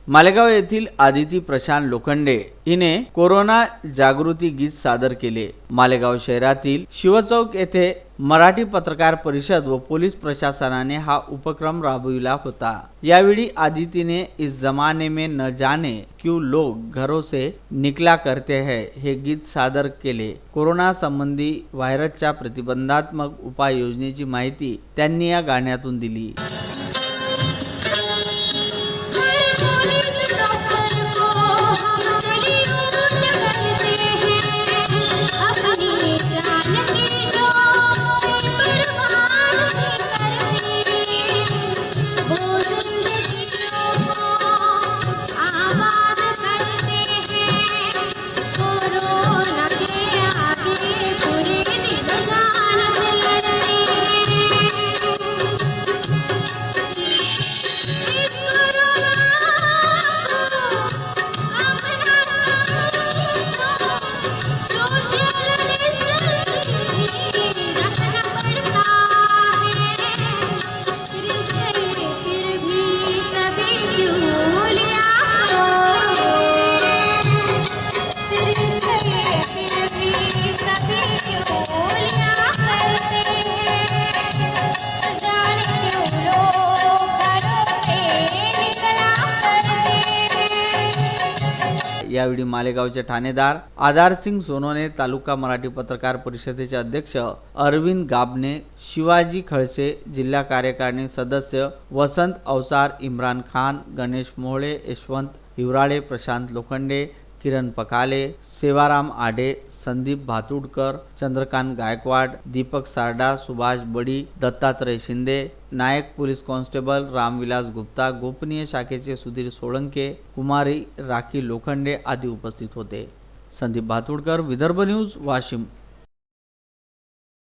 मालेगाव येथील आदिती प्रशांत लोखंडे हिने कोरोना जागृती गीत सादर केले। मालेगाव शहरातील शिवचौक येथे मराठी पत्रकार परिषद व पोलीस प्रशासनाने हा उपक्रम राबविला होता। यावेळी आदितीने इस जमाने में न जाने क्यों लोग घरों से निकला करते हैं हे गीत सादर केले। कोरोना संबंधी व्हायरसच्या प्रतिबंधात्मक उपाययोजनेची माहिती त्यांनी या गाण्यातून दिली। यावेळी मालेगावचे ठाणेदार आधारसिंग सोनोने, तालुका मराठी पत्रकार परिषदेचे अध्यक्ष अरविंद गाबने, शिवाजी खळसे, जिल्हा कार्यकारिणी सदस्य वसंत अवसार, इम्रान खान, गणेश मोहळे, यशवंत हिवराळे, प्रशांत लोखंडे, किरण पकाले, सेवाराम आडे, संदीप भातुडकर, चंद्रकांत गायकवाड, दीपक सारडा, सुभाष बडी, दत्तात्रय शिंदे, नायक पोलीस कॉन्स्टेबल रामविलास गुप्ता, गोपनीय शाखेचे सुधीर सोळंके, कुमारी राखी लोखंडे आदी उपस्थित होते। संदीप भातुडकर, विदर्भ न्यूज, वाशिम।